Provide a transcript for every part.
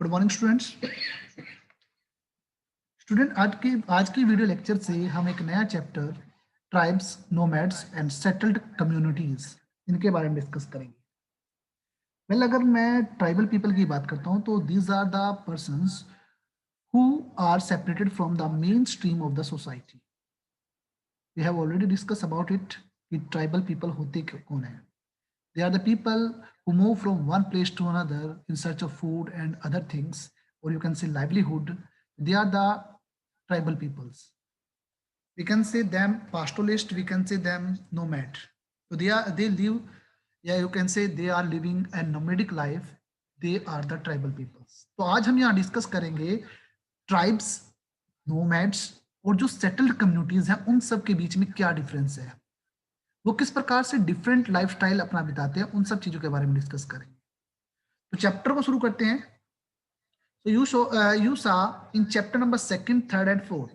Good morning students. आज की video lecture से हम एक नया chapter tribes, nomads and settled communities इनके बारे में डिस्कस करेंगे। वेल, अगर मैं ट्राइबल पीपल की बात करता हूं तो these are the persons who are separated from the main stream of the society. We have already discuss about it कि ट्राइबल पीपल होते कौन है। They are the people who move from one place to another in search of food and other things, or you can say livelihood. They are the tribal peoples. We can say them pastoralist, we can say them nomad. So they live, yeah, you can say they are living a nomadic life. They are the tribal peoples. तो आज हम यहाँ discuss करेंगे tribes, nomads और जो settled communities हैं उन सब के बीच में क्या डिफरेंस है, वो किस प्रकार से डिफरेंट लाइफस्टाइल अपना बिताते हैं, उन सब चीजों के बारे में डिस्कस करेंगे। तो चैप्टर को शुरू करते हैं। So you saw in chapter number 2nd, 3rd and 4th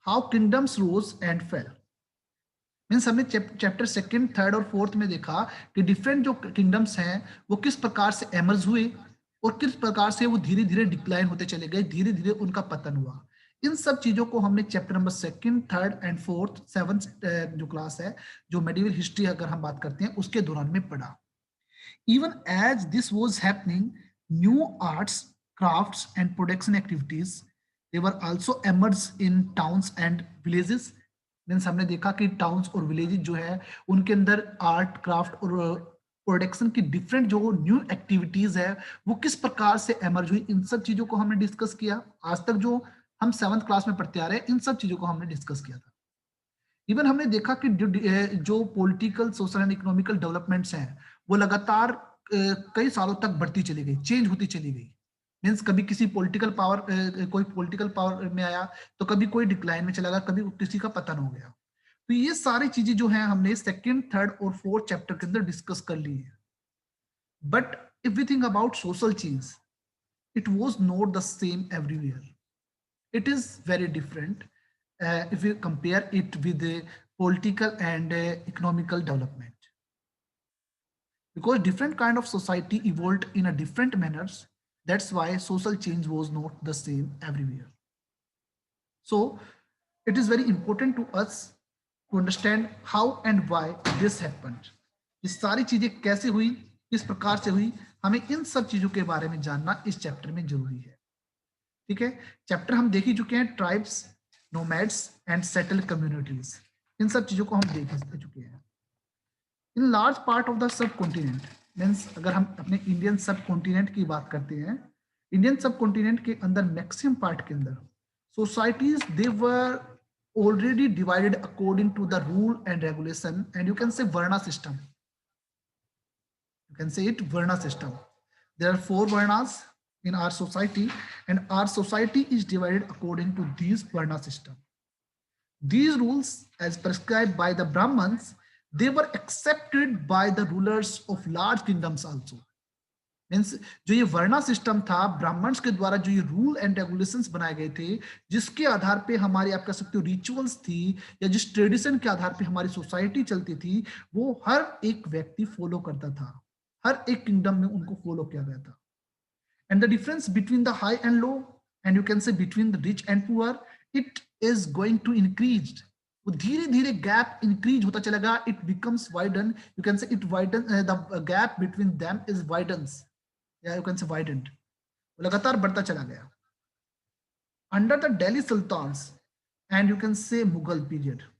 how kingdoms rose and fell. Means हमने चैप्टर 2nd, 3rd और 4th में देखा कि डिफरेंट जो किंगडम्स हैं वो किस प्रकार से एमर्ज हुए और किस प्रकार से वो धीरे धीरे डिक्लाइन होते चले गए, धीरे धीरे उनका पतन हुआ। इन सब चीजों को हमने chapter number 2nd, 3rd and 4th, 7th जो क्लास है, जो मेडिवल हिस्ट्री अगर हम बात करते हैं उसके दौरान में पढ़ा। Even as this was happening, new arts, crafts and production activities, they were also emerged in towns and villages. Means हमने देखा कि टाउन्स और विलेजेस जो है उनके अंदर आर्ट, क्राफ्ट और प्रोडक्शन की डिफरेंट जो न्यू एक्टिविटीज है वो किस प्रकार से एमर्ज हुई, इन सब चीजों को हमने डिस्कस किया। आज तक जो हम 7th क्लास में पढ़ते आ रहे हैं इन सब चीजों को हमने डिस्कस किया था। इवन हमने देखा कि जो political, social and economical developments हैं वो लगातार कई सालों तक बढ़ती चली गई, चेंज होती चली गई। मीन्स कभी किसी पॉलिटिकल पावर, कोई पॉलिटिकल पावर में आया तो कभी कोई डिक्लाइन में चला गया, कभी किसी का पतन हो गया। तो ये सारी चीजें जो है हमने 2nd, 3rd और 4th चैप्टर के अंदर डिस्कस कर ली है। But if we think about social change, it was not the same everywhere. It is very different if you compare it with the political and economical development, because different kind of society evolved in a different manners. That's why social change was not the same everywhere. So it is very important to us to understand how and why this happened. ये सारी चीजें कैसे हुई, किस प्रकार से हुई, हमें इन सब चीजों के बारे में जानना इस चैप्टर में जरूरी है। ठीक है, चैप्टर हम देख ही चुके हैं, tribes, nomads and settled communities, इन सब चीजों को हम देख चुके हैं। In large part of the subcontinent, means अगर हम अपने इंडियन सब कॉन्टिनेंट की बात करते हैं, इंडियन सब कॉन्टिनेंट के अंदर मैक्सिमम पार्ट के अंदर societies they were already divided according to the rule and regulation and you can say varna system, you can say it varna system. There are 4 varnas in our society and our society is divided according to these varna system. These rules as prescribed by the Brahmins, they were accepted by the rulers of large kingdoms also. Means जो ये वर्णा system था, Brahmins के द्वारा जो ये rule and regulations बनाए गए थे, जिसके आधार पे हमारी, आप कह सकते हो, रिचुअल्स थी या जिस ट्रेडिशन के आधार पे हमारी सोसाइटी चलती थी, वो हर एक व्यक्ति फॉलो करता था, हर एक किंगडम में उनको फॉलो किया गया था। And the difference between the high and low, and you can say between the rich and poor, it is going to increase. वो धीरे धीरे गैप इंक्रीज होता चलेगा, it becomes widen, you can say it widen, the gap between them is widens, yeah, you can say widened, वो लगातार बढ़ता चला गया। Under the Delhi Sultans and you can say Mughal period,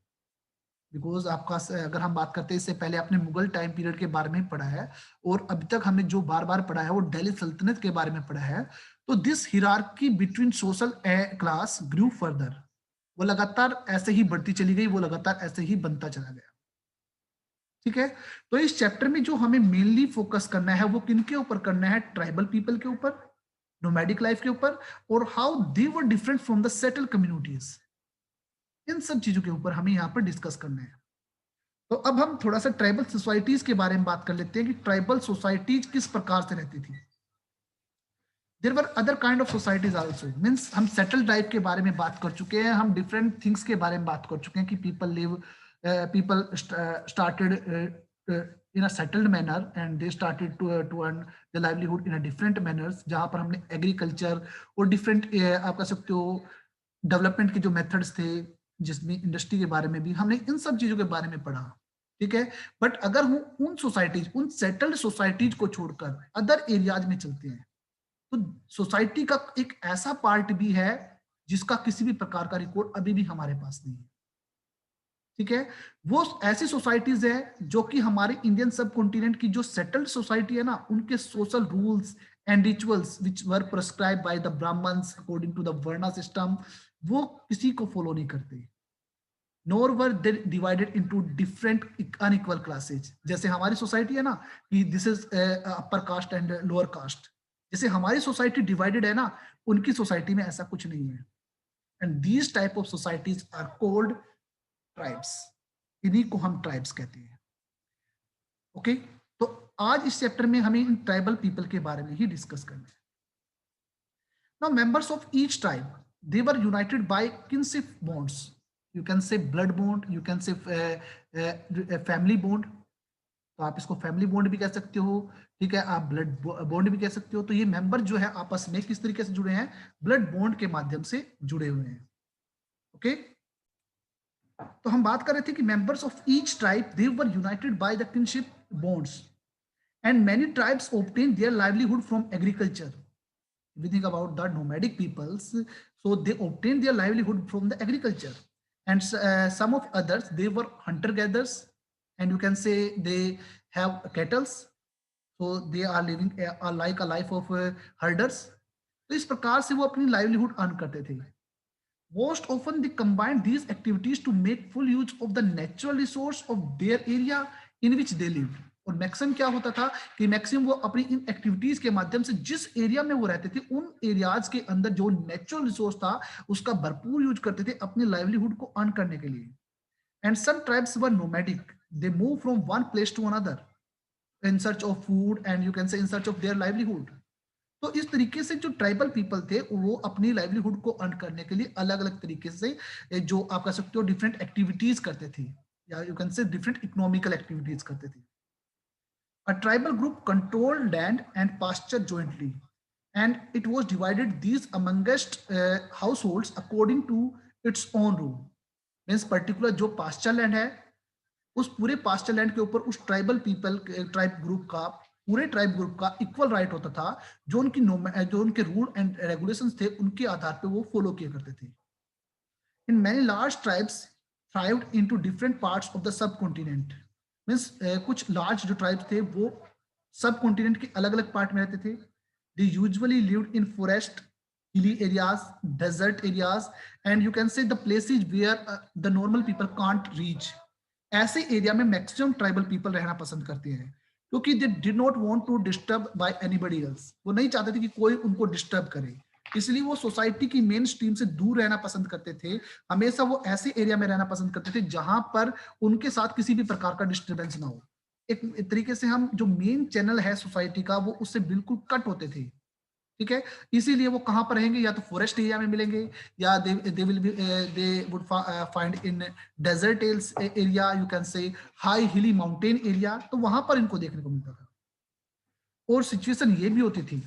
because आपका अगर हम बात करते हैं इससे पहले आपने मुगल टाइम पीरियड के बारे में पढ़ा है और अभी तक हमने जो बार बार पढ़ा है वो दिल्ली सल्तनत के बारे में पढ़ा है। तो this hierarchy between social class grew further, वो लगातार ऐसे ही बढ़ती चली गई, वो लगातार ऐसे ही बनता चला गया। ठीक है, तो इस चैप्टर में जो हमें मेनली फोकस करना है वो किन के ऊपर करना है, ट्राइबल पीपल के ऊपर, नोमैडिक लाइफ के ऊपर, और how they were different from the settled communities. इन सब चीजों के ऊपर हमें यहाँ पर डिस्कस करना है। तो अब हम थोड़ा सा ट्राइबल सोसाइटीज के बारे में बात कर लेते हैं कि ट्राइबल सोसाइटीज किस प्रकार से रहती थी। There were other kind of societies also, means हम सेटल्ड लाइफ के बारे में बात कर चुके हैं, हम डिफरेंट थिंग्स के बारे में बात कर चुके हैं कि people live, people started in a settled manner and they started to earn the livelihood in a different manners, जहाँ पर हमने एग्रीकल्चर और डिफरेंट आप कह सकते हो डेवलपमेंट के जो मेथड्स थे, जिसमें इंडस्ट्री के बारे में भी हमने इन सब चीजों के बारे में पढ़ा, ठीक है। बट अगर हम उन सोसाइटीज, उन सेटल्ड सोसाइटीज को छोड़कर अदर एरियाज में चलते हैं, तो सोसाइटी का एक ऐसा पार्ट भी है जिसका किसी भी प्रकार का रिकॉर्ड अभी भी हमारे पास नहीं है, ठीक है। वो ऐसी सोसाइटीज है जो कि हमारे इंडियन सब कॉन्टिनेंट की जो सेटल्ड सोसाइटी है ना, उनके social rules and rituals which were prescribe by the Brahmans according to the varna system, वो किसी को फॉलो नहीं करते। Nor were they divided into different unequal classes. जैसे हमारी सोसाइटी है ना कि this is upper caste and lower caste, जैसे हमारी सोसाइटी डिवाइडेड है ना, उनकी सोसाइटी में ऐसा कुछ नहीं है। And these type of societies are called tribes. इन्हीं को हम ट्राइब्स कहते हैं। ओके, तो आज इस चैप्टर में हमें इन ट्राइबल पीपल के बारे में ही डिस्कस करना है। Now members of each tribe, they were united by kinship bonds. You can say blood bond, you can say family bond. तो आप इसको फैमिली बॉन्ड भी कह सकते हो, ठीक है, आप ब्लड बॉन्ड भी कह सकते हो। तो ये मेंबर जो है आपस में किस तरीके से जुड़े हैं? ब्लड बॉन्ड के माध्यम से जुड़े हुए हैं। ओके, तो हम बात कर रहे थे कि members of each tribe they were United by the kinship bonds and many tribes obtain their livelihood from agriculture. We think about the nomadic peoples, so they obtained their livelihood from the agriculture, and some of others they were hunter gatherers, and you can say they have cattle, so they are living like a life of herders. तो इस प्रकार से वो अपनी livelihood earn करते थे। Most often they combined these activities to make full use of the natural resource of their area in which they lived. और maximum क्या होता था कि मैक्सिमम वो अपनी इन एक्टिविटीज के माध्यम से जिस एरिया में वो रहते थे, उन एरियाज के अंदर जो नेचुरल रिसोर्स था उसका भरपूर यूज करते थे अपने लाइवलीहुड को अर्न करने के लिए। And some tribes were nomadic, they move from one place to another in search of food and you can say in search of their livelihood. तो इस तरीके से जो ट्राइबल पीपल थे वो अपनी लाइवलीहुड को अर्न करने के लिए अलग अलग तरीके से जो आप कह सकते हो डिफरेंट एक्टिविटीज करते थे, या यू कैन से डिफरेंट इकोनॉमिकल एक्टिविटीज करते थे। A tribal group controlled land and pasture jointly, and it was divided these amongst households according to its own rule. Means particular जो pasture land है, उस पूरे pasture land के ऊपर उस tribal people tribe group का, पूरे ट्राइब ग्रुप का इक्वल राइट होता था। जो उनके रूल एंड रेगुलेशंस थे उनके आधार पे वो फॉलो किया करते थे। In many large tribes thrived into different parts of the subcontinent. Means कुछ लार्ज जो ट्राइब्स थे वो सब कॉन्टिनेंट के अलग अलग पार्ट में रहते थे। They usually lived in forest, hilly areas, desert areas, and you can say the places where the normal people can't reach. ऐसे एरिया में मैक्सिमम ट्राइबल पीपल रहना पसंद करते हैं क्योंकि they did not want to disturb by anybody else. वो नहीं चाहते थे कि कोई उनको डिस्टर्ब करे, इसलिए वो सोसाइटी की मेन स्ट्रीम से दूर रहना पसंद करते थे। हमेशा वो ऐसे एरिया में रहना पसंद करते थे जहां पर उनके साथ किसी भी प्रकार का डिस्टरबेंस ना हो। एक तरीके से हम जो मेन चैनल है सोसाइटी का वो उससे बिल्कुल कट होते थे, ठीक है। इसीलिए वो कहां पर रहेंगे? या तो फॉरेस्ट एरिया में मिलेंगे, या they would find in desert area, you can say high hilly mountain area, तो वहां पर इनको देखने को मिलता था। और सिचुएशन ये भी होती थी,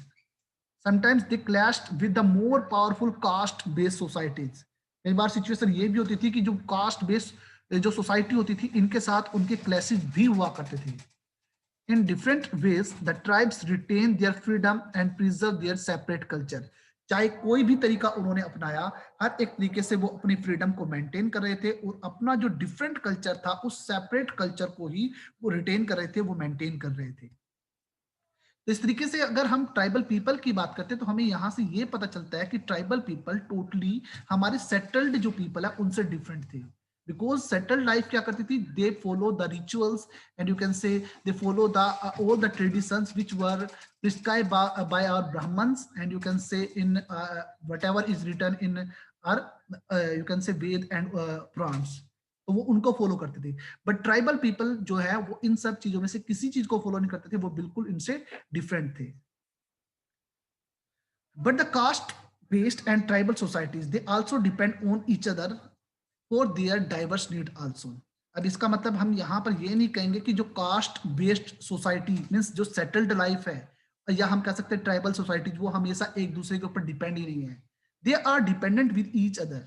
sometimes they clashed with the more powerful caste based societies। कई बार सिचुएशन ये भी होती थी कि जो कास्ट बेस्ड जो सोसाइटी होती थी इनके साथ उनके क्लैशेस भी हुआ करते थे। In different ways the tribes retain their freedom and preserve their separate culture. चाहे कोई भी तरीका उन्होंने अपनाया, हर एक तरीके से वो अपनी फ्रीडम को मेंटेन कर रहे थे और अपना जो डिफरेंट कल्चर था उस सेपरेट कल्चर को ही वो रिटेन कर रहे थे, वो मेंटेन कर रहे थे। तो इस तरीके से अगर हम ट्राइबल पीपल की बात करते हैं तो हमें यहाँ से ये पता चलता है कि ट्राइबल पीपल टोटली हमारे सेटल्ड जो पीपल है उनसे डिफरेंट थे। बिकॉज सेटल्ड लाइफ क्या करती थी? They follow the rituals and you can say they follow the all the traditions which were prescribed by our Brahmins and you can say in whatever is written in our you can say Veda and Puranas. तो वो उनको follow करते थे। But tribal people जो है वो इन सब चीजों में से किसी चीज को फॉलो नहीं करते थे, वो बिल्कुल इनसे डिफरेंट थे। But the caste based and tribal societies they also depend on each other for their diverse need also. अब इसका मतलब हम यहाँ पर ये नहीं कहेंगे कि जो कास्ट बेस्ड सोसाइटी मीन्स जो सेटल्ड लाइफ है, या हम कह सकते हैं ट्राइबल सोसाइटी, वो हमेशा एक दूसरे के ऊपर डिपेंड ही नहीं है। They are dependent with each other,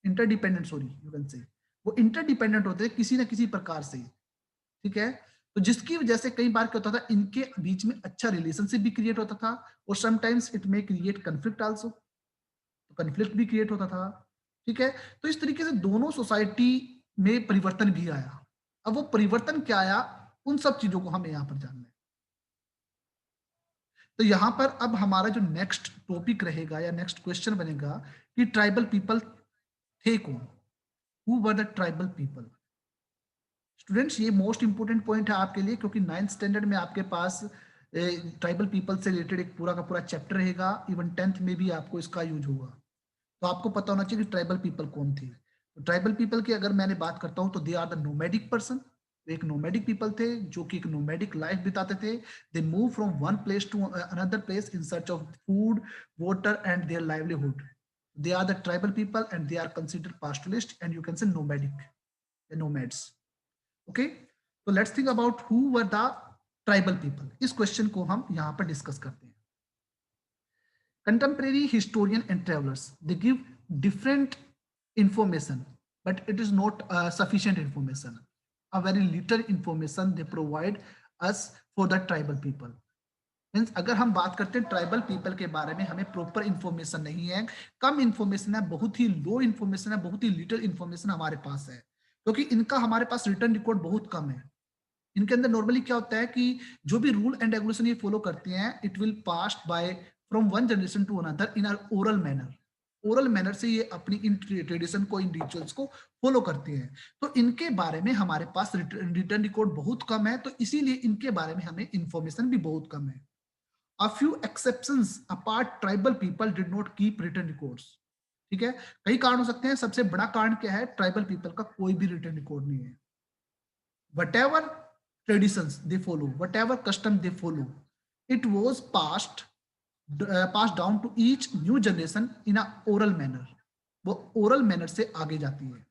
interdependent, sorry you can say, वो इंटरडिपेंडेंट होते हैं किसी ना किसी प्रकार से। ठीक है, तो जिसकी वजह से कई बार क्या होता था, इनके बीच में अच्छा रिलेशनशिप भी क्रिएट होता था, और sometimes it may create conflict also, तो कन्फ्लिक्ट भी क्रिएट होता था। ठीक है, तो इस तरीके से दोनों सोसाइटी में परिवर्तन भी आया। अब वो परिवर्तन क्या आया, उन सब चीजों को हमें यहाँ पर जानना है। तो यहाँ पर अब हमारा जो नेक्स्ट टॉपिक रहेगा या नेक्स्ट क्वेश्चन बनेगा कि ट्राइबल पीपल थे कौन, who were the tribal people. Students, ये मोस्ट इंपोर्टेंट पॉइंट है आपके लिए, क्योंकि 9th स्टैंडर्ड में आपके पास ट्राइबल पीपल से रिलेटेड एक पूरा का पूरा चैप्टर रहेगा, इवन 10th में भी आपको इसका यूज होगा। तो आपको पता होना चाहिए कि ट्राइबल पीपल कौन थे। तो ट्राइबल पीपल की अगर मैंने बात करता हूं तो they are the nomadic person, एक नोमैडिक पीपल थे जो कि एक नोमैडिक लाइफ बिताते थे। They move from one place to another place in search of food, water and their livelihood. They are the tribal people and they are considered pastoralist and you can say nomadic, nomads. Okay, तो let's think about who were the tribal people. इस question को हम यहां पर discuss करते हैं। Contemporary historian and travellers they give different information, but it is not sufficient information. A very little information they provide us for the tribal people. Means अगर हम बात करते हैं ट्राइबल पीपल के बारे में, हमें प्रॉपर इंफॉर्मेशन नहीं है, कम इंफॉर्मेशन है, बहुत ही लो इंफॉर्मेशन है, बहुत ही लिटिल इंफॉर्मेशन हमारे पास है, क्योंकि इनका हमारे पास रिटर्न रिकॉर्ड बहुत कम है। इनके अंदर नॉर्मली क्या होता है कि जो भी रूल एंड रेगुलेशन ये फॉलो करते हैं, it will pass by from one generation to another in oral manner. Oral manner से ये अपनी इन ट्रेडिशन को, इन रिचुअल्स को फॉलो करते हैं। तो इनके बारे में हमारे पास रिटर्न रिकॉर्ड बहुत कम है, तो इसीलिए इनके बारे में हमें इंफॉर्मेशन भी बहुत कम है। A few exceptions apart, tribal people did not keep written records. ठीक है, कई कारण हो सकते हैं, सबसे बड़ा कारण क्या है, ट्राइबल पीपल का कोई भी रिटर्न रिकॉर्ड नहीं है। Whatever traditions they follow, whatever custom they follow, it was passed down to each new generation in a oral manner. वो oral manner से आगे जाती है।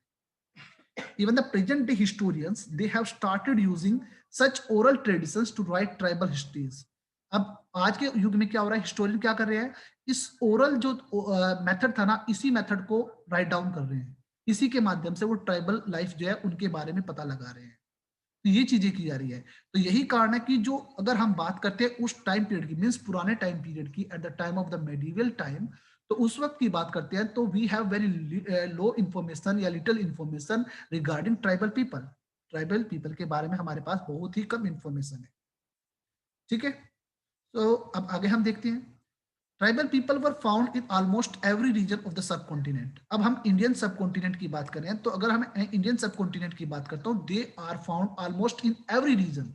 Even the present day historians, they have started using such oral traditions to write tribal histories. अब आज के युग में क्या हो रहा है, हिस्टोरियन क्या कर रहे हैं, इस ओरल जो मेथड था ना, इसी मेथड को राइट डाउन कर रहे हैं, इसी के माध्यम से वो ट्राइबल लाइफ जो है उनके बारे में पता लगा रहे हैं। तो ये चीजें की जा रही है। तो यही कारण है कि जो अगर हम बात करते हैं उस टाइम पीरियड की, मीन्स पुराने टाइम पीरियड की, at the time of the medieval time, तो उस वक्त की बात करते हैं तो we have very low information या little information regarding tribal people. Tribal people के बारे में हमारे पास बहुत ही कम इंफॉर्मेशन है। ठीक है, तो अब आगे हम देखते हैं। Tribal people were found in almost every region of the subcontinent. अब हम इंडियन सब कॉन्टिनेंट की बात करें, तो अगर हम इंडियन सब कॉन्टिनेंट की बात करता हूँ, they are found almost in every region.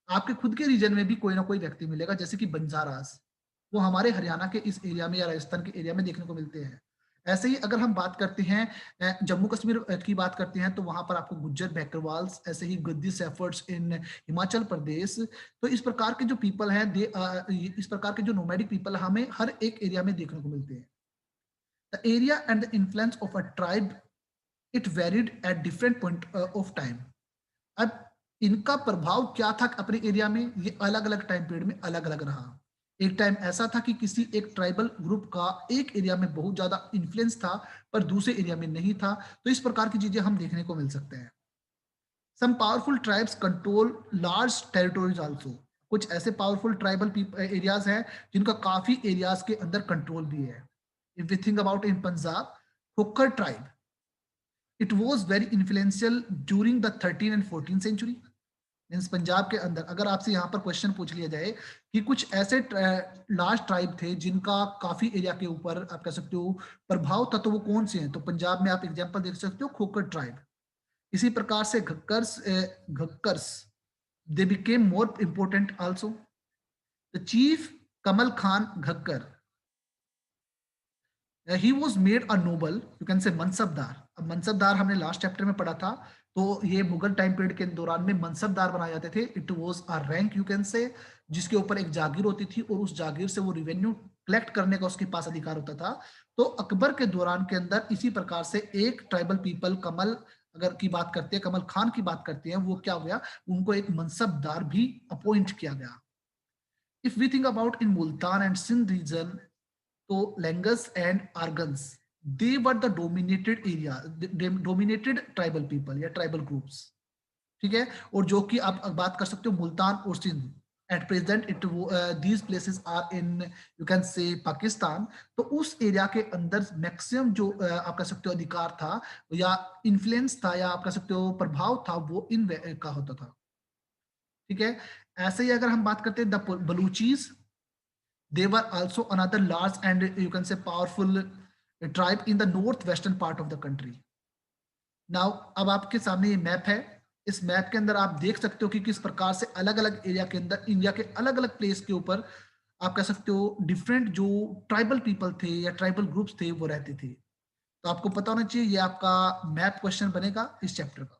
आपके खुद के रीजन में भी कोई ना कोई व्यक्ति मिलेगा, जैसे कि बंजारास, वो हमारे हरियाणा के इस एरिया में या राजस्थान के एरिया में देखने को मिलते हैं। ऐसे ही अगर हम बात करते हैं जम्मू कश्मीर की बात करते हैं, तो वहां पर आपको गुज्जर बैकरवाल्स, ऐसे ही गद्दी सेफर्ड्स इन हिमाचल प्रदेश। तो इस प्रकार के जो पीपल हैं, इस प्रकार के जो नोमैडिक पीपल हमें हर एक एरिया में देखने को मिलते हैं। The area and the influence of a tribe, it varied at different point of time. अब इनका प्रभाव क्या था अपने एरिया में, ये अलग अलग टाइम पीरियड में अलग अलग रहा। एक टाइम ऐसा था कि किसी एक ट्राइबल ग्रुप का एक एरिया में बहुत ज्यादा इन्फ्लुएंस था, पर दूसरे एरिया में नहीं था। तो इस प्रकार की चीजें हम देखने को मिल सकते हैं। Some powerful tribes control large territories also. कुछ ऐसे पावरफुल ट्राइबल एरियाज हैं जिनका काफी एरियाज के अंदर कंट्रोल भी है। If we think about in Punjab, Khokhar tribe, it was very influential during the 13 and 14 century. Means Punjab के अंदर अगर आपसे यहाँ पर क्वेश्चन पूछ लिया जाए कि कुछ ऐसे लार्ज ट्राइब थे जिनका काफी एरिया के ऊपर आप कह सकते हो प्रभाव था, तो वो कौन से हैं, तो पंजाब में आप एग्जांपल देख सकते हो खोखर ट्राइब। इसी प्रकार से Gakkhars they became more important also. The chief Kamal Khan Gakkhar, he was made a noble, you can say mansabdar. अब मनसबदार हमने लास्ट चैप्टर में पढ़ा था, तो ये मुगल टाइम पीरियड के दौरान में मनसबदार बनाए जाते थे। It was a rank, you can से, जिसके ऊपर एक जागीर होती थी और उस जागीर से वो रिवेन्यू कलेक्ट करने का उसके पास अधिकार होता था। तो अकबर के दौरान के अंदर इसी प्रकार से एक ट्राइबल पीपल कमल अगर की बात करते हैं, कमल खान की बात करते हैं, वो क्या हो गया, उनको एक मनसबदार भी अपॉइंट किया गया। If we think about in Multan and Sindh region, तो Langahs and Arghuns, they were the dominated area, dominated tribal people या ट्राइबल ग्रुप्स, ठीक है। और जो कि आप बात कर सकते हो मुल्तान और Sindh, at present it these places are in, you can say, Pakistan. तो उस एरिया के अंदर मैक्सिमम जो आप कह सकते हो अधिकार था या इन्फ्लुएंस था या आप कह सकते हो प्रभाव था, वो इन का होता था, ठीक है। ऐसे ही अगर हम बात करते हैं the बलूचीज, they were also another large and you can say powerful tribe in the northwestern part of the country. Now अब आपके सामने ये मैप है, इस मैप के अंदर आप देख सकते हो कि किस प्रकार से अलग अलग एरिया के अंदर इंडिया के अलग अलग प्लेस के ऊपर आप कह सकते हो डिफरेंट जो ट्राइबल पीपल थे या ट्राइबल ग्रुप्स थे वो रहते थे। तो आपको पता होना चाहिए, ये आपका मैप क्वेश्चन बनेगा इस चैप्टर का,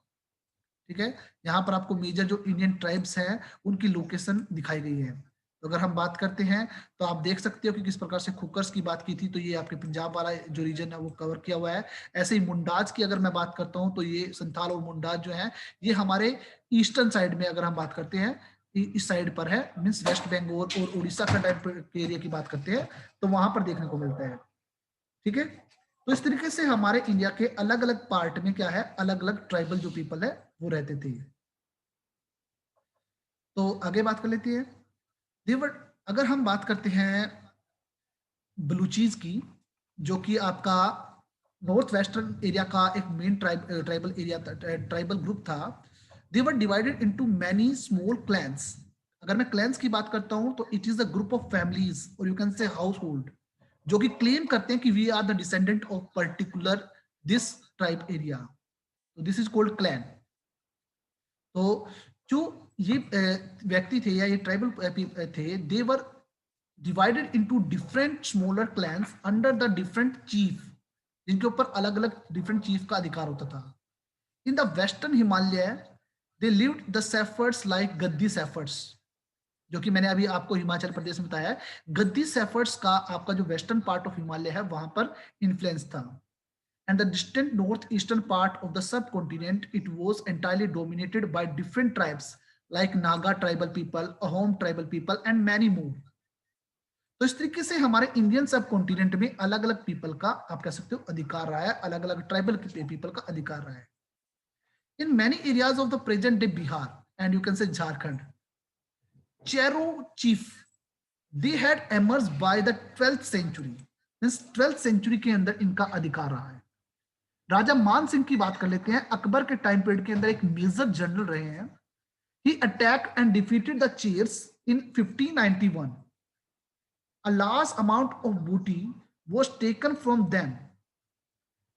ठीक है। यहाँ पर आपको मेजर जो इंडियन ट्राइब्स हैं उनकी लोकेशन दिखाई गई है। तो अगर हम बात करते हैं तो आप देख सकते हो कि किस प्रकार से खुकर्स की बात की थी, तो ये आपके पंजाब वाला जो रीजन है वो कवर किया हुआ है। ऐसे ही मुंडाज की अगर मैं बात करता हूँ तो ये संथाल और मुंडाज जो है ये हमारे ईस्टर्न साइड में अगर हम बात करते हैं, इस साइड पर है, मीन्स वेस्ट बंगाल और उड़ीसा का टाइप के एरिया की बात करते हैं तो वहां पर देखने को मिलता है, ठीक है। तो इस तरीके से हमारे इंडिया के अलग अलग पार्ट में क्या है, अलग अलग ट्राइबल जो पीपल है वो रहते थे। तो आगे बात कर लेते हैं देवर। अगर हम बात करते हैं बलूचीज की, जो कि आपका नॉर्थ वेस्टर्न एरिया का एक main tribal area tribal group था। They were divided into many small clans. अगर मैं क्लैंस की बात करता हूं तो it is a group of families और you can say household जो कि क्लेम करते हैं कि we are the descendant of particular this tribe area, तो दिस इज कॉल्ड क्लैन। तो जो ये व्यक्ति थे या ये ट्राइबल थे, दे वर divided into different smaller clans under the different chief, जिनके ऊपर अलग अलग डिफरेंट चीफ का अधिकार होता था। In the western Himalaya they lived the shepherds like Gaddi shepherds, जो कि मैंने अभी आपको हिमाचल प्रदेश में बताया है। गद्दी सेफर्ड्स का आपका जो वेस्टर्न पार्ट ऑफ हिमालय है वहां पर इन्फ्लुएंस था। And the distant north eastern part of the सब continent it was entirely dominated by different tribes like Naga tribal people, Ahom tribal people and many more. तो इस तरीके से हमारे इंडियन सब कॉन्टिनेंट में अलग अलग पीपल का आप कह सकते हो अधिकार रहा है, अलग अलग ट्राइबल पीपल का अधिकार रहा है। In many areas of the present day Bihar and you can say Jharkhand, Chero chief they had emerge by the 12th century, means 12th century के अंदर इनका अधिकार रहा है। राजा मान सिंह की बात कर लेते हैं, अकबर के टाइम पीरियड के अंदर एक मेजर जनरल रहे हैं। He attack and defeated the Cheros in 1591। A large amount of booty was taken from them,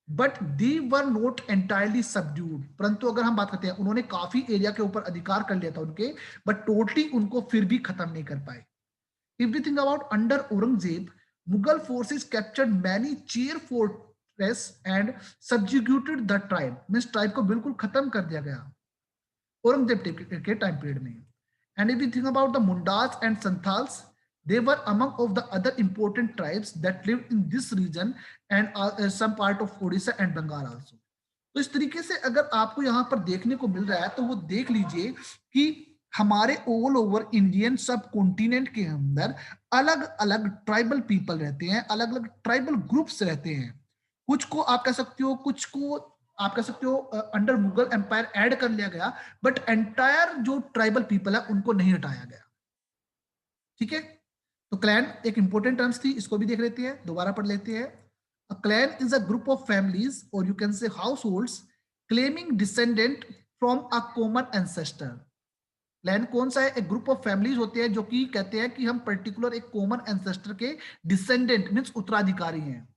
but they were not entirely subdued. परंतु अगर हम बात करते हैं, उन्होंने काफी एरिया के ऊपर अधिकार कर लिया था उनके, बट टोटली उनको फिर भी खत्म नहीं कर पाए। If we think about under Aurangzeb, Mughal forces captured many Chair fortress and subjugated the tribe. Means tribe को बिल्कुल खत्म कर दिया गया औरंगजेब के टाइम पीरियड में। And if we think about the Mundas and Santals, they were among of the other important tribes that lived in this region and some part of Odisha and Bengal also. तो इस तरीके से अगर आपको यहाँ पर देखने को मिल रहा है तो वो देख लीजिए कि हमारे ऑल ओवर इंडियन सब कॉन्टिनेंट के अंदर अलग अलग ट्राइबल पीपल रहते हैं, अलग अलग ट्राइबल ग्रुप्स रहते हैं। कुछ को आप कह सकते हो, कुछ को आप कह सकते हो अंडर मुगल एम्पायर ऐड कर लिया गया, बट एंटायर जो ट्राइबल पीपल है उनको नहीं हटाया गया, ठीक है। तो क्लैन एक इंपॉर्टेंट टर्म्स थी, इसको भी देख लेते हैं, दोबारा पढ़ लेते हैं। A clan is a group of families और you can say households claiming descendant from a common ancestor. Clan कौन सा है? एक ग्रुप ऑफ फैमिलीज होते हैं जो कि कहते हैं कि हम पर्टिकुलर एक कॉमन एंसेस्टर के डिसेंडेंट मींस उत्तराधिकारी हैं।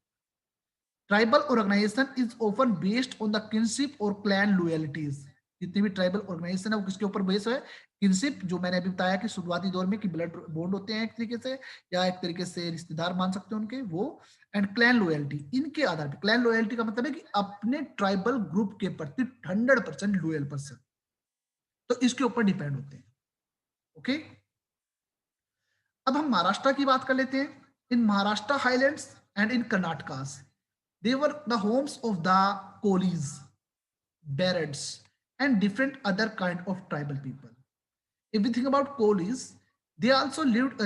Tribal organisation is often based on the kinship और क्लैन लॉयल्टीज। जितनी भी ट्राइबल ऑर्गेनाइजेशन है वो किसके ऊपर बेस है? किनशिप, जो मैंने अभी बताया कि शुरुआती दौर में कि ब्लड बॉन्ड होते हैं एक तरीके से, या एक तरीके से रिश्तेदार मान सकते हैं उनके वो, एंड क्लैन लॉयल्टी। इनके आधार पर क्लैन लॉयल्टी का मतलब है कि अपने ट्राइबल ग्रुप के प्रति 100% लॉयल पर्सन, तो इसके ऊपर डिपेंड होते हैं। ओके, अब हम महाराष्ट्र की बात कर लेते हैं। In Maharashtra highlands and in Karnataka, they were the homes of the Kolis. Barreds, and different other kind of tribal people. If we think about Kolis, they also lived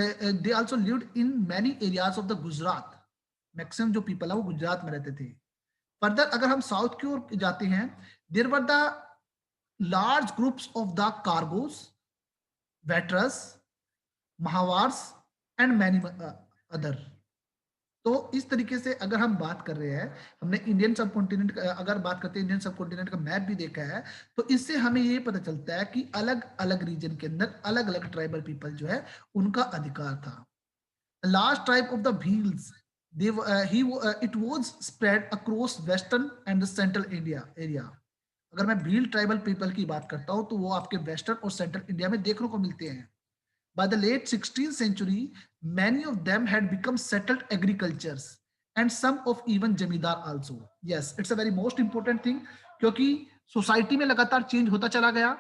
in many areas of the Gujarat. Maximum जो people है वो गुजरात में रहते थे. Further अगर हम south की ओर जाते हैं, there were the large groups of the Koragas, Vetars, Maravars and many other. तो इस तरीके से अगर हम बात कर रहे हैं, हमने इंडियन सब कॉन्टिनेंट, अगर बात करते हैं इंडियन सब कॉन्टिनेंट का मैप भी देखा है, तो इससे हमें ये पता चलता है कि अलग अलग रीजन के अंदर अलग अलग ट्राइबल पीपल जो है उनका अधिकार था. Last tribe of the Bhils, it was spread across western and the central India area. अगर मैं भील ट्राइबल पीपल की बात करता हूं तो वो आपके वेस्टर्न और सेंट्रल इंडिया में देखने को मिलते हैं. By the late 16th century, many of them had become settled agricultures and some of even जमींदार also. Yes, it's a very most important thing, क्योंकि सोसाइटी में लगातार चेंज होता चला गया.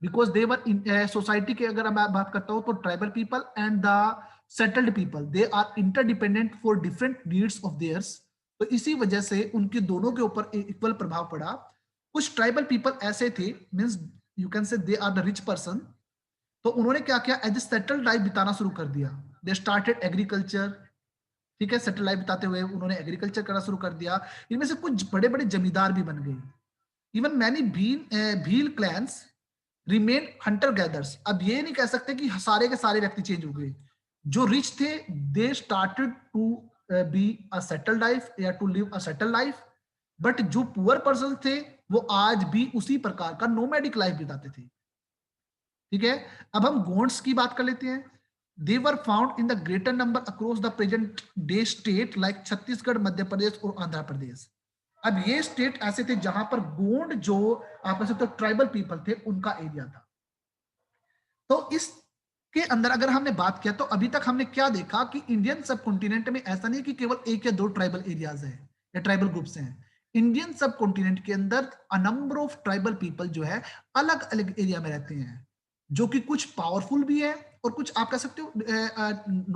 बिकॉज दे वर सोसाइटी के अगर मैं बात करता हूँ तो tribal people and the settled people they are interdependent for different needs of theirs. तो इसी वजह से उनके दोनों के ऊपर इक्वल प्रभाव पड़ा. कुछ ट्राइबल पीपल ऐसे थे, means you can say they are the rich person, तो उन्होंने क्या किया, एज ए सेटल्ड लाइफ बिताना शुरू कर दिया. They started agriculture. ठीक है, सेटल लाइफ बिताते हुए उन्होंने एग्रीकल्चर करना शुरू कर दिया. इनमें से कुछ बड़े बड़े जमींदार भी बन गए. Even many Bhil clans remain Hunter gathers. अब ये नहीं कह सकते कि सारे के सारे व्यक्ति चेंज हो गए. जो रिच थे they started to be a settle life या to live a settle life, but जो पुअर पर्सन थे वो आज भी उसी प्रकार का नोमैडिक लाइफ बिताते थे. ठीक है, अब हम गोंड्स की बात कर लेते हैं. They were found in the greater number across the present day state like Chhattisgarh, Madhya Pradesh और आंध्र प्रदेश. अब ये स्टेट ऐसे थे जहां पर गोंड जो आप कह सकते हो ट्राइबल पीपल थे उनका एरिया था. तो इसके अंदर अगर हमने बात किया तो अभी तक हमने क्या देखा कि इंडियन सब कॉन्टिनेंट में ऐसा नहीं कि केवल एक या दो ट्राइबल एरियाज है या ट्राइबल ग्रुप्स हैं. इंडियन सब कॉन्टिनेंट के अंदर a number of tribal people जो है अलग अलग एरिया में रहते हैं, जो कि कुछ पावरफुल भी है और कुछ आप कह सकते हो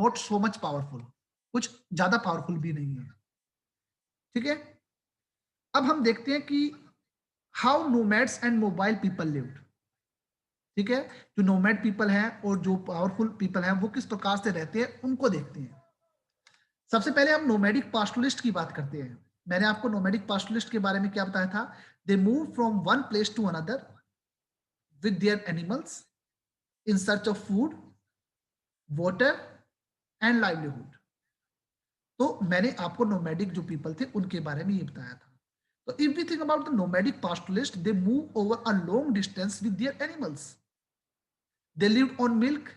नॉट सो मच पावरफुल, कुछ ज्यादा पावरफुल भी नहीं है. ठीक है, अब हम देखते हैं कि how nomads and mobile people lived. ठीक है, जो नोमैड पीपल हैं और जो पावरफुल पीपल हैं वो किस प्रकार से रहते हैं उनको देखते हैं. सबसे पहले हम नोमैडिक पास्टोरलिस्ट की बात करते हैं. मैंने आपको नोमैडिक पास्टोरलिस्ट के बारे में क्या बताया था. They move from one place to another with their animals in search of food, water and livelihood. तो मैंने आपको नोमैडिक जो पीपल थे उनके बारे में ये बताया था. So if we think about the nomadic pastoralists, they move over a long distance with their animals. They lived on milk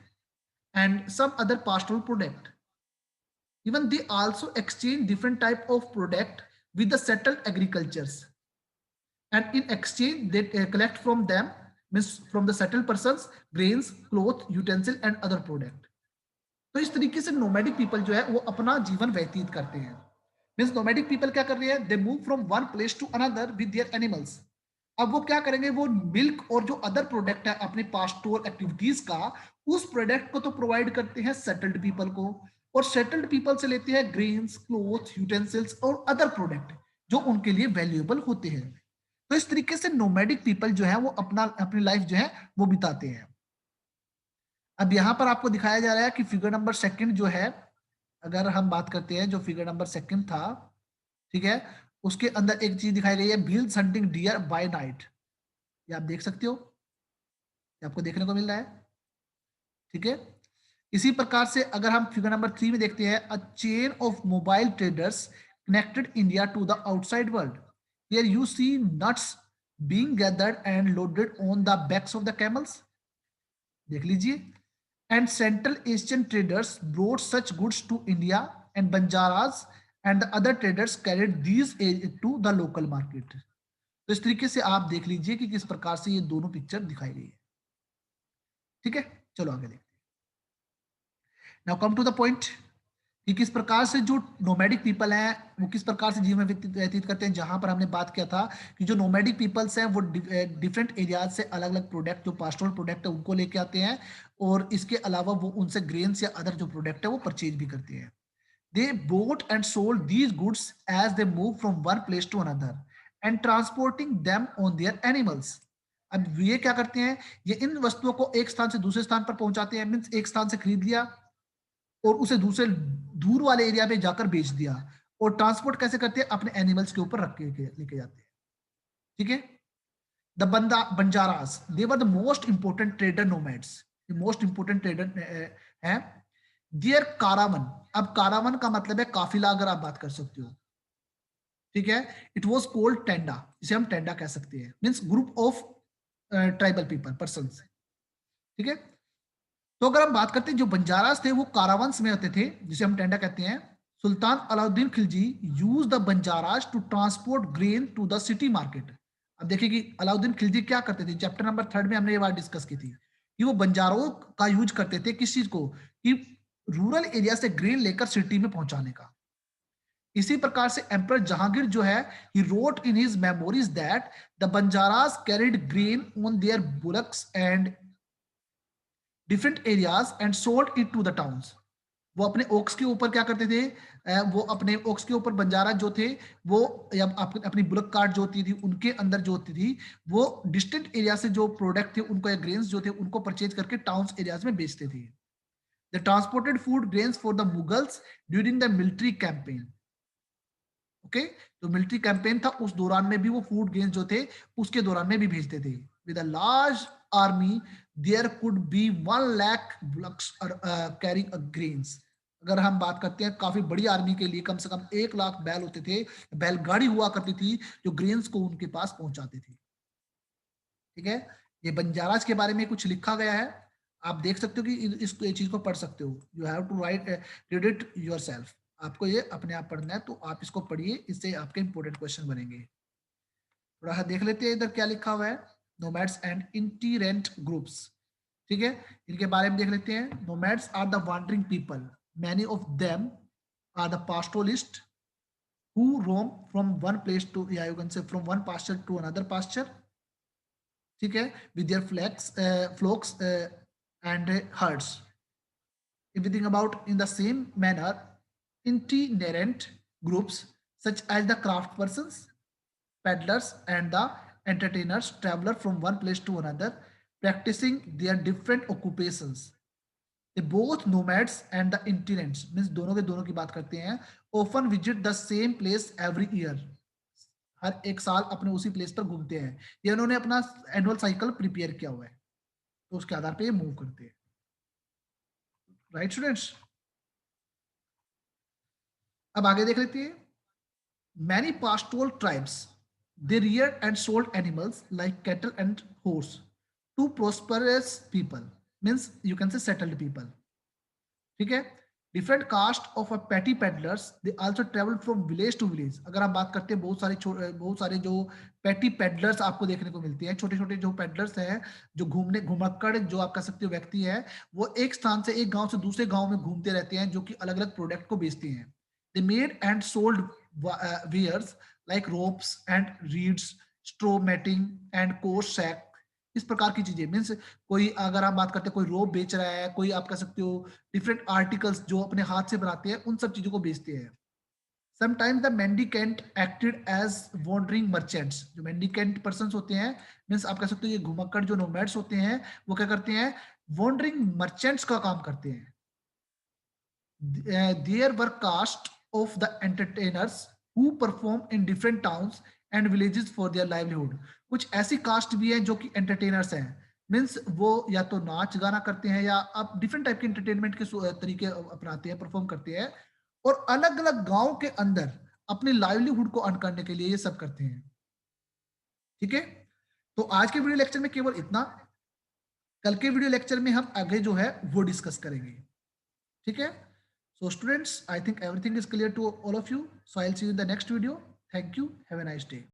and some other pastoral product. Even they also exchange different type of product with the settled agricultures. And in exchange, they collect from them, means from the settled persons, grains, cloth, utensil and other product. तो इस तरीके से nomadic people जो है वो अपना जीवन व्यतीत करते हैं. मीन्स नोमैडिक पीपल क्या कर रही है, they move from one place to another with their animals. अब वो क्या करेंगे, वो मिल्क और जो अदर प्रोडक्ट है अपने पास्टोरल एक्टिविटीज का, उस प्रोडक्ट को तो प्रोवाइड करते हैं सेटल्ड पीपल को, और सेटल्ड पीपल से लेते हैं ग्रेन्स, क्लोथ, यूटेंसिल्स और अदर प्रोडक्ट जो उनके लिए वैल्यूएबल होते हैं. तो इस तरीके से नोमैडिक पीपल जो है वो अपनी लाइफ जो है वो बिताते हैं. अब यहाँ पर आपको दिखाया जा रहा है कि फिगर नंबर सेकंड जो है, अगर हम बात करते हैं जो फिगर नंबर सेकंड था, ठीक है, उसके अंदर एक चीज दिखाई गई है, Bhils hunting deer by night. ये आप देख सकते हो, ये आपको देखने को मिल रहा है. ठीक है, इसी प्रकार से अगर हम फिगर नंबर 3 में देखते हैं, a chain of mobile traders connected India to the outside world. Here you see nuts being gathered and loaded on the backs of the camels. देख लीजिए. And Central Asian traders brought such goods to India, and Banjaras and the other traders carried these to the local market. तो इस तरीके से आप देख लीजिए कि किस प्रकार से ये दोनों पिक्चर दिखाई गई है. ठीक है, चलो आगे देखते हैं. Now come to the point कि किस प्रकार से जो नोमैडिक पीपल हैं वो किस प्रकार से जीवन व्यतीत करते हैं. जहां पर हमने बात किया था कि जो नोमैडिक पीपल्स हैं वो डिफरेंट एरियाज से अलग अलग प्रोडक्ट, जो पास्टोरल प्रोडक्ट है उनको लेके आते हैं, और इसके अलावा वो उनसे ग्रेन्स या अदर जो प्रोडक्ट है वो परचेज भी करते हैं. They bought and sold these goods as they move from one place to another, and transporting them on their animals. अब ये क्या करते हैं, ये इन वस्तुओं को एक स्थान से दूसरे स्थान पर पहुंचाते हैं, मीन्स एक स्थान से खरीद लिया और उसे दूसरे दूर वाले एरिया में जाकर बेच दिया, और ट्रांसपोर्ट कैसे करते हैं, अपने एनिमल्स के ऊपर रख के लेके जाते हैं। ठीक है, the Banjaras, they were the most important trader nomads, most important trader है। देयर कारावन, अब कारावन का मतलब है काफिला, अगर आप बात कर सकते हो। ठीक है, इट वॉज कोल्ड टेंडा, इसे हम टेंडा कह सकते हैं, means group of tribal people person. ठीक है, तो अगर हम बात करते हैं जो बंजारास थे वो कारावंस में होते थे, जिसे हम टेंडा कहते हैं। Sultan Alauddin Khilji use the Banjaras to transport grain to the city market. अब देखिए कि अलाउद्दीन खिलजी क्या करते थे, चैप्टर नंबर 3 में हमने ये बात डिस्कस की थी कि वो बंजारों का यूज करते थे किस चीज को, कि रूरल एरिया से ग्रेन लेकर सिटी में पहुंचाने का। इसी प्रकार से एम्परर जहांगीर जो है, he wrote in his memories that the Banjaras carried grain on their bullocks and different areas and sold it to the towns। वो अपने ओक्स के ऊपर क्या करते थे, वो अपने ओक्स के ऊपर बंजारा जो थे वो, या अपनी बुलक कार्ट जो होती थी उनके अंदर जो होती थी, वो डिस्टेंट एरिया से जो प्रोडक्ट थे उनको, या ग्रेन्स जो थे उनको परचेज करके टाउन्स एरियाज में बेचते थे। The transported food grains for the Mughals during the military campaign. Okay, तो मिलिट्री कैंपेन था उस दौरान में भी वो फूड ग्रेन्स जो थे उसके दौरान में भी भेजते थे। With a large army there could be 1 lakh bullocks carrying a grains. अगर हम बात करते हैं काफी बड़ी आर्मी के लिए कम से कम 1 लाख बैल होते थे, बैलगाड़ी हुआ करती थी जो ग्रेन्स को उनके पास पहुंचाती थी। ठीक है, ये बंजाराज के बारे में कुछ लिखा गया है, आप देख सकते हो कि इस चीज को पढ़ सकते हो। You have to write read it yourself, आपको ये अपने आप पढ़ना है, तो आप इसको पढ़िए, इससे आपके इंपॉर्टेंट क्वेश्चन बनेंगे। थोड़ा सा देख लेते हैं इधर क्या लिखा हुआ है, नोमैड्स एंड इंटीरेंट ग्रुप्स। ठीक है, इनके बारे में देख लेते हैं। Nomads are the wandering people, many of them are the pastoralist who roam from one place to, या you can say from one pasture to another pasture. ठीक है, with their flocks and herds. If we think about in the same manner, itinerant groups such as the craft persons, peddlers, and the entertainers traveler from one place to another, practicing their different occupations. They both nomads and the itinerants, means दोनों के दोनों की बात करते हैं, often visit the same place every year. हर एक साल अपने उसी प्लेस पर घूमते हैं, ये उन्होंने अपना एनुअल साइकिल प्रिपेयर किया हुआ है, तो उसके आधार पे ये मूव करते हैं। राइट स्टूडेंट्स, अब आगे देख लेते हैं। Many pastoral tribes they reared and sold animals like cattle and horse to prosperous people, means you can say settled people। ठीक है, different caste of a petty peddlers they also travel from village to village. अगर हम बात करते हैं बहुत सारे जो पैटी पेडलर्स आपको देखने को मिलते हैं, छोटे छोटे जो पेडलर्स हैं, जो घुमक्कड़ जो आप कह सकते हो व्यक्ति है, वो एक स्थान से एक गांव से दूसरे गांव में घूमते रहते हैं, जो कि अलग अलग प्रोडक्ट को बेचते हैं। They made and sold wares like ropes and reeds, straw matting and coarse sack. इस प्रकार की चीजें, मीन्स कोई, अगर हम बात करते हैं कोई रोप बेच रहा है, कोई आप कह सकते हो डिफरेंट आर्टिकल्स जो अपने हाथ से बनाते हैं, उन सब चीजों को बेचते हैं। Sometimes the mendicant acted as wandering merchants. जो मेंडिकेंट पर्सन होते हैं, मीन्स आप कह सकते हो ये घुमक्कड़ जो नोमैड्स होते हैं, वो क्या करते हैं, वॉन्डरिंग मर्चेंट्स का काम करते हैं। There were caste of the entertainers who perform in different towns and villages for their livelihood. कुछ ऐसी कास्ट भी है जो कि एंटरटेनर्स हैं, मीन्स वो या तो नाच गाना करते हैं, या आप डिफरेंट टाइप के एंटरटेनमेंट के तरीके अपनाते हैं, परफॉर्म करते हैं, और अलग अलग गांव के अंदर अपने लाइवलीहुड को अर्न करने के लिए ये सब करते हैं। ठीक है, तो आज के वीडियो लेक्चर में केवल इतना। कल के वीडियो लेक्चर में हम आगे जो है वो डिस्कस करेंगे। ठीक है, so students, I think everything is clear to all of you, so I'll see you in the next video. Thank you, have a nice day.